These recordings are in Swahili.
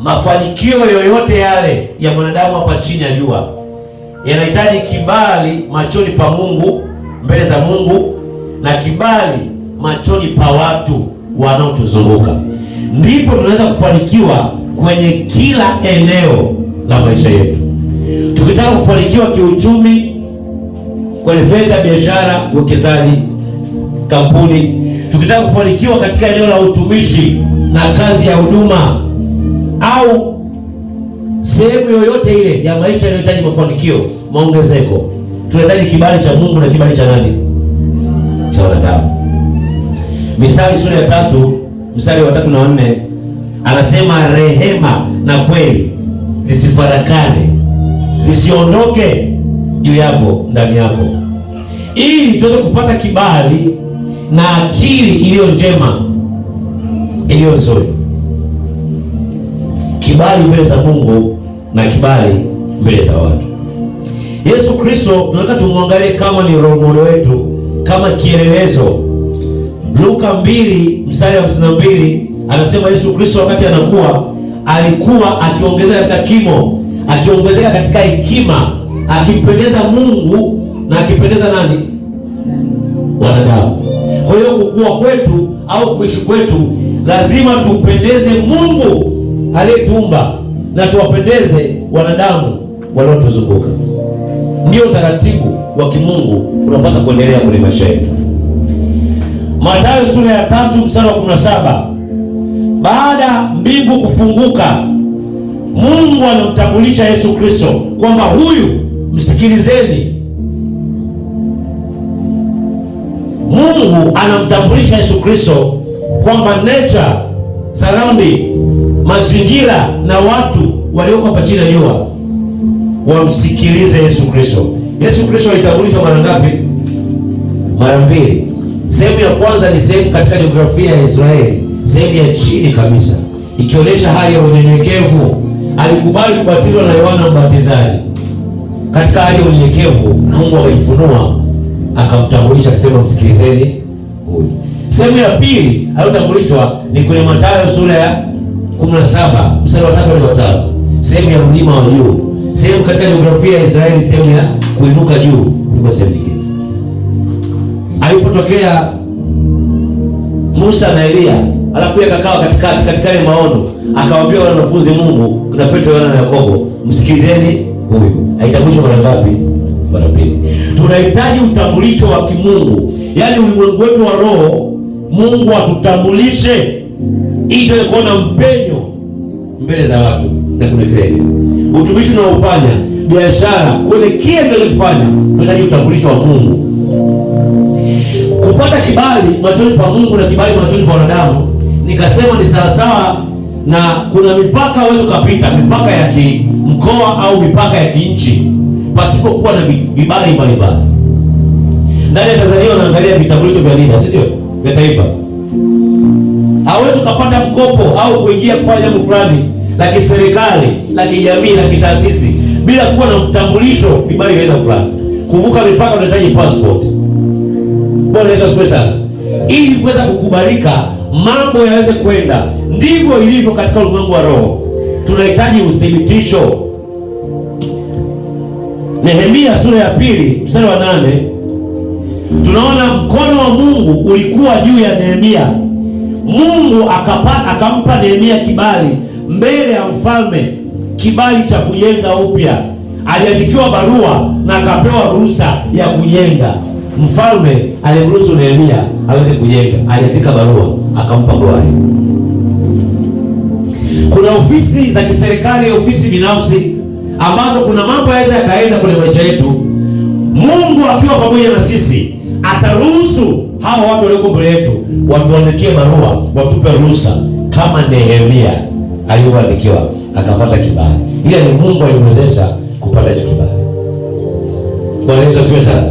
mafanikio yoyote yale ya mwanadamu hapa chini ya jua yanahitaji kibali machoni pa Mungu, mbele za Mungu, na kibali machoni pa watu wanaotuzunguka. Ndipo tunaweza kufanikiwa kwenye kila eneo la maisha yetu. Tukitaka kufanikiwa kiuchumi, kwenye fedha, biashara, uwekezaji, kampuni, tukitaka kufanikiwa katika eneo la utumishi na kazi ya huduma, au sehemu yoyote ile ya maisha inayohitaji mafanikio, maongezeko, tunahitaji kibali cha Mungu na kibali cha nani? Cha wanadamu. Mithali sura ya 3 mstari wa 3 na 4 anasema, rehema na kweli zisifarakane, zisiondoke juu yako, ndani yako, ili tuweze kupata kibali na akili iliyo njema, iliyo nzuri. Kibali mbele za Mungu na kibali mbele za watu. Yesu Kristo tunataka tumwangalie kama ni role model wetu, kama kielelezo. Luka 2 mstari wa 52 anasema Yesu Kristo wakati anakuwa, alikuwa akiongezeka katika kimo, akiongezeka katika hekima, akimpendeza Mungu na akipendeza nani? Wanadamu. Kwa hiyo kukua kwetu au kuishi kwetu lazima tumpendeze Mungu aliyetuumba na tuwapendeze wanadamu wanaotuzunguka. Ndio utaratibu wa kimungu unapaswa kuendelea kwenye maisha yetu. Mathayo sura ya 3 mstari wa 17, baada mbingu kufunguka, Mungu anamtambulisha Yesu Kristo kwamba huyu, msikilizeni. Mungu anamtambulisha Yesu Kristo kwamba nature, surrounding, mazingira na watu walioko hapa chini ya jua wamsikilize Yesu Kristo. Yesu Kristo alitambulishwa mara ngapi? Mara 2. Sehemu ya kwanza ni sehemu katika jiografia ya Israeli, sehemu ya chini kabisa, ikionyesha hali ya unyenyekevu. Alikubali kubatizwa na Yohana Mbatizaji. Katika hali ya unyenyekevu, Mungu akajifunua, akamtambulisha akisema, msikilizeni huyu. Sehemu ya pili aliyotambulishwa ni kwenye Mathayo sura ya 17 mstari wa 3 hadi 5, sehemu ya mlima wa juu, sehemu katika jiografia ya Israeli, sehemu ya kuinuka juu kuliko sehemu nyingine. Alipotokea Musa na Elia, alafu akakaa katika ile maono, akawaambia wanafunzi Mungu na Petro, Yohana na Yakobo, msikilizeni huyu. Aitambulishwa mara ngapi? Mara 2. Tunahitaji utambulisho wa kimungu, yaani ulimwengu wetu wa roho, Mungu atutambulishe ili tuweze kuona mpenyo mbele za watu na kunekelea. Utumishi unaofanya, biashara, kule kile tunachofanya, tunahitaji utambulisho wa Mungu. Kupata kibali machoni pa Mungu na kibali machoni pa wanadamu, nikasema ni sawasawa na kuna mipaka huwezi kupita, mipaka ya kimkoa au mipaka ya kinchi, pasipokuwa na vibali mbalimbali. Ndani ya Tanzania wanaangalia vitambulisho vya NIDA, si ndio? Vya taifa. Hawezi kupata mkopo au kuingia kufanya jambo fulani la kiserikali, la kijamii, la kitaasisi bila kuwa na mtambulisho, vibali vya fulani. Kuvuka mipaka unahitaji passport. Bwana Yesu asifiwe sana. Ili kuweza kukubalika, mambo yaweze kwenda. Ndivyo ilivyo katika ulimwengu wa roho. Tunahitaji uthibitisho. Nehemia sura ya 2 mstari wa 8, tunaona mkono wa Mungu ulikuwa juu ya Nehemia. Mungu akampa Nehemia kibali mbele ya mfalme, kibali cha kujenga upya. Aliandikiwa barua na akapewa ruhusa ya kujenga. Mfalme alimruhusu Nehemia aweze kujenga. Aliandika barua, akampa gawani. Kuna ofisi za kiserikali, ofisi binafsi ambazo kuna mambo yaweza yakaenda kwenye maisha yetu. Mungu akiwa pamoja na sisi ataruhusu hawa watu walioko mbele yetu watuandikie barua, watupe ruhusa kama Nehemia alivyoandikiwa akapata kibali. Ila ni Mungu alimwezesha kupata hicho kibali. Bwana Yesu asifiwe sana.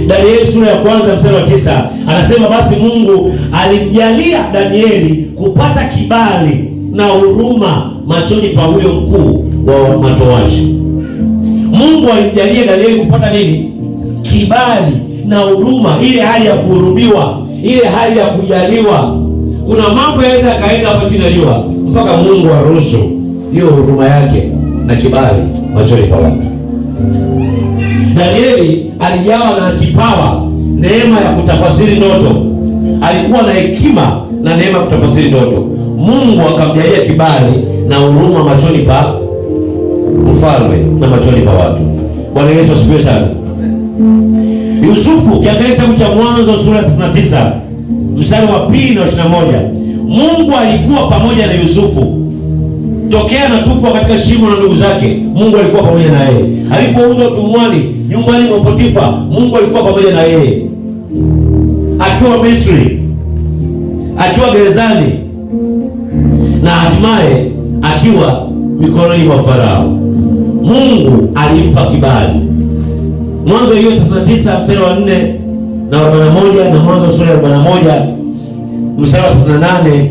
Danieli sura ya 1 mstari wa 9 anasema, basi Mungu alimjalia Danieli kupata kibali na huruma machoni pa huyo mkuu wa matowashi. Mungu alimjalia Danieli kupata nini? Kibali na huruma, ile hali ya kuhurumiwa, ile hali ya kujaliwa. Kuna mambo yaweza kaenda hapo chini ya jua, mpaka Mungu aruhusu hiyo huruma yake na kibali machoni pa watu. Danieli alijawa na kipawa, neema ya kutafasiri ndoto. Alikuwa na hekima na neema ya kutafasiri ndoto. Mungu akamjalia kibali na huruma machoni pa mfalme na machoni pa watu. Bwana Yesu asifiwe sana. Yusufu, ukiangalia kitabu cha Mwanzo sura ya 39 mstari wa 2 na 21, Mungu alikuwa pamoja na Yusufu tokea anatupwa katika shimo na ndugu zake. Mungu alikuwa pamoja na yeye. Alipouzwa utumwani nyumbani mwa Potifa, Mungu alikuwa pamoja na yeye. Akiwa Misri, akiwa gerezani, na hatimaye akiwa mikononi mwa Farao, Mungu alimpa kibali. Mwanzo hiyo 39 mstari wa 4 na 41, na Mwanzo sura ya 41 mstari wa 38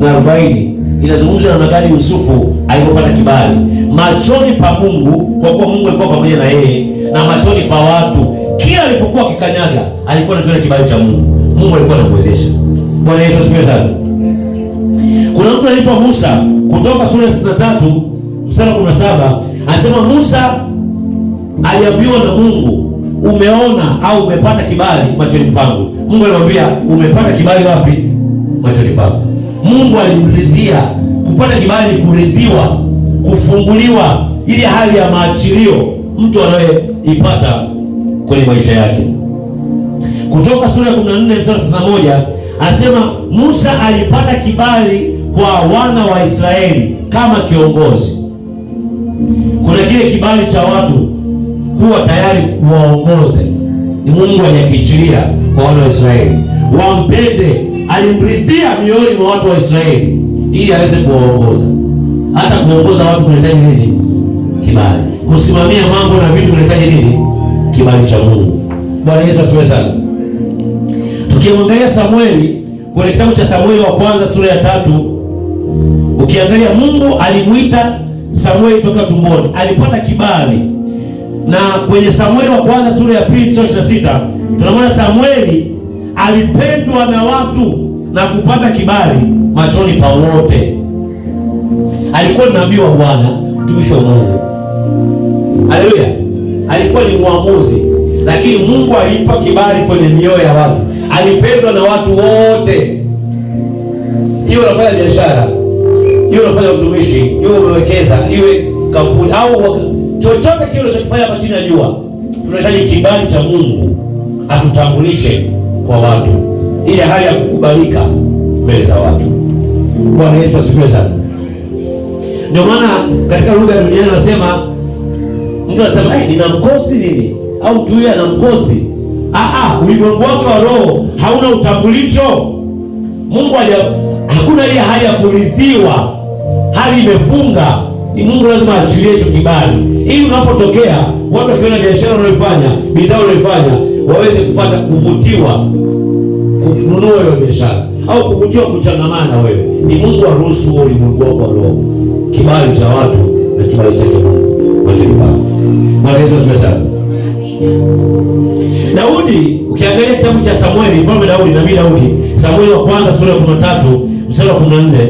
na 40 inazungumza namna gani Yusufu alipopata kibali machoni pa Mungu, kwa kuwa Mungu alikuwa pamoja na yeye, na machoni pa watu. Kila alipokuwa kikanyaga alikuwa anakiona kibali cha Mungu. Mungu alikuwa anamwezesha. Bwana Yesu asifiwe sana. Kuna mtu anaitwa Musa, kutoka sura ya 33 mstari wa 17, anasema Musa aliambiwa na Mungu, umeona au umepata kibali machoni pangu. Mungu alimwambia, umepata kibali wapi? Machoni pangu. Mungu alimridhia. Kupata kibali ni kuridhiwa, kufunguliwa, ili hali ya maachilio mtu anayeipata kwenye maisha yake. Kutoka sura ya 14 mstari wa 31 anasema Musa alipata kibali kwa wana wa Israeli kama kiongozi. Kuna kile kibali cha watu kuwa tayari kuwaongoze, ni Mungu aliyekichilia kwa wana wa Israeli wampende. Alimridhia mioyoni mwa watu wa Israeli ili aweze kuwaongoza. Hata kuongoza watu kunahitaji nini? Kibali. Kusimamia mambo na vitu kunahitaji nini? Kibali cha Mungu. Bwana Yesu asifiwe sana. Tukiangalia Samueli kwenye kitabu cha Samueli wa kwanza sura ya 3, ukiangalia Mungu alimuita Samueli toka tumboni, alipata kibali. Na kwenye Samueli wa kwanza sura ya 2 mstari wa 26 tunamwona Samueli alipendwa na watu na kupata kibali machoni pa wote. Alikuwa ni nabii wa Bwana, mtumishi wa Mungu. Haleluya. Alikuwa ni mwamuzi, lakini Mungu alimpa kibali kwenye mioyo ya watu. Alipendwa na watu wote. Iwe unafanya biashara, iwe unafanya utumishi, iwe umewekeza, iwe kampuni au chochote kile unachofanya hapa chini ya jua, tunahitaji kibali cha Mungu atutambulishe kwa watu, ile hali ya kukubalika mbele za watu. Bwana Yesu asifiwe sana. Ndio maana katika lugha ya dunia anasema, mtu anasema nina mkosi nini, au mtu huyu ana mkosi. Ulimwengu wake wa roho hauna utambulisho. Mungu hakuna ile hali ya kurithiwa, hali imefunga. Ni Mungu lazima aachilie hicho kibali, ili unapotokea watu wakiona biashara unayofanya, bidhaa unayofanya, waweze kupata kuvutiwa kununua hiyo biashara, au kuvutiwa kuchangamana na wewe. Ni Mungu aruhusu huo ulimwengu wako wa roho, kibali cha watu na kibali chake Mungu machoni pako. Bwana Yesu asifiwe sana. Daudi, ukiangalia kitabu cha Samueli, mfalme Daudi, nabii Daudi, Samueli wa kwanza sura ya 13 mstari wa 14,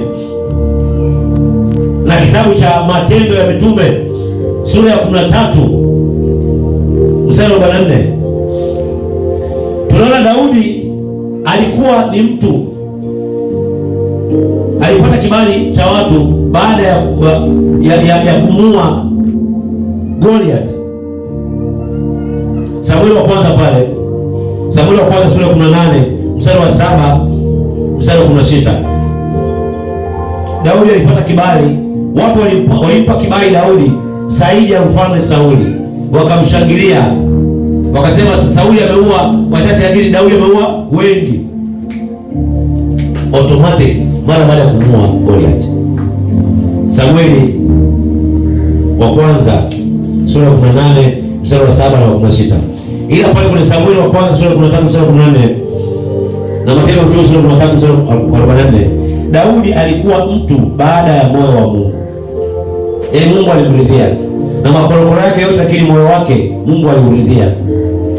na kitabu cha Matendo ya Mitume sura ya 13 mstari wa 44, tunaona Daudi alikuwa ni mtu alipata kibali cha watu baada ya kumuua Goliath. Samueli wa kwanza pale, Samueli wa kwanza sura ya 18 mstari wa 7 mstari wa 16, Daudi alipata kibali. Watu walimpa kibali Daudi zaidi ya mfalme Sauli, wakamshangilia, wakasema Sauli ameua wachache, lakini Daudi ameua wengi. Automatic mara baada ya kumuua Goliath. Samueli wa kwanza sura ya 18 mstari wa 7 na 16. Ila pale kwenye Samueli wa kwanza sura ya 15 mstari wa 14 na Matendo ya Mitume sura ya 13 mstari wa 44, Daudi alikuwa mtu baada ya moyo wa Mungu. Mungu alimridhia na makorokoro yake yote, lakini moyo wake Mungu aliuridhia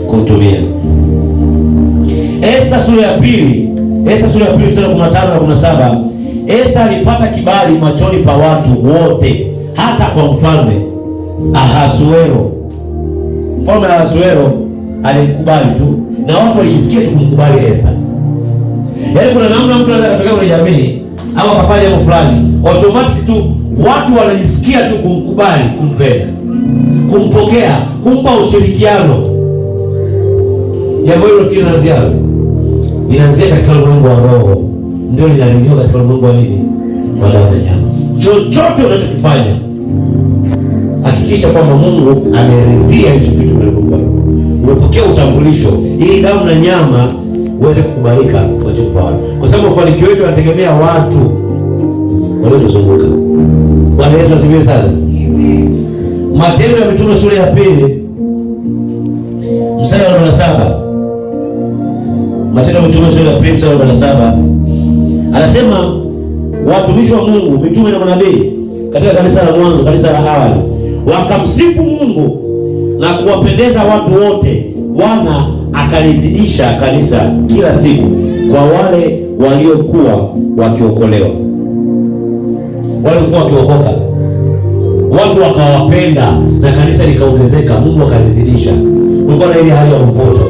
kumtumia. Esta sura ya 2 mstari wa 15 na 17, Esta alipata kibali machoni pa watu wote, hata kwa mfalme Ahasuero. Mfalme Ahasuero alimkubali tu, na watu walijisikia tu kumkubali Esta. Yaani kuna namna mtu anaweza kutokea kwenye jamii au akafanya jambo fulani, automatic tu watu wanajisikia tu kumkubali, kumpenda, kumpokea, kumpa ushirikiano. Jambo hilo fikiri inaanzia katika ulimwengu wa roho, ndio linaliliwa katika ulimwengu wa nini? Wa damu na nyama. Chochote unachokifanya hakikisha kwamba Mungu ameridhia hicho kitu kwa ulimwengu wa roho. Umepokea utambulisho ili damu na nyama uweze kukubalika kwa watu, kwa sababu mafanikio yetu yanategemea watu waliotuzunguka. Bwana Yesu asifiwe sana. Matendo ya Mitume sura ya 2 mstari wa 47. Matendo ya Mitume sura ya 2 mstari wa 47 anasema, watumishi wa Mungu, mitume na manabii katika kanisa la mwanzo, kanisa la awali, wakamsifu Mungu na kuwapendeza watu wote. Bwana akalizidisha kanisa kila siku kwa wale waliokuwa wakiokolewa. Wale walikuwa wakiokoka, watu wakawapenda na kanisa likaongezeka, Mungu akalizidisha. Kulikuwa na ile hali ya mvuto.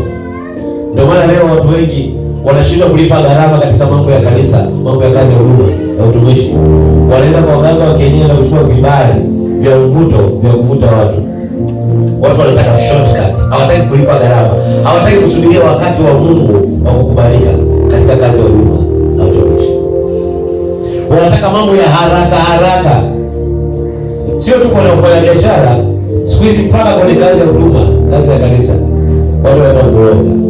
Ndio maana leo watu wengi wanashindwa kulipa gharama katika mambo ya kanisa, mambo ya kazi ya huduma ya utumishi. Wanaenda kwa waganga wa kienyeji na kuchukua vibali vya mvuto vya kuvuta watu. Watu wanataka shortcut, hawataki kulipa gharama, hawataki kusubiria wakati wa Mungu wa kukubalika katika kazi ya huduma na utumishi. Wanataka mambo ya haraka haraka. Sio tu kwa kufanya biashara, siku hizi mpaka kwenye kazi ya huduma, kazi ya kanisa watu wanaenda kuoga.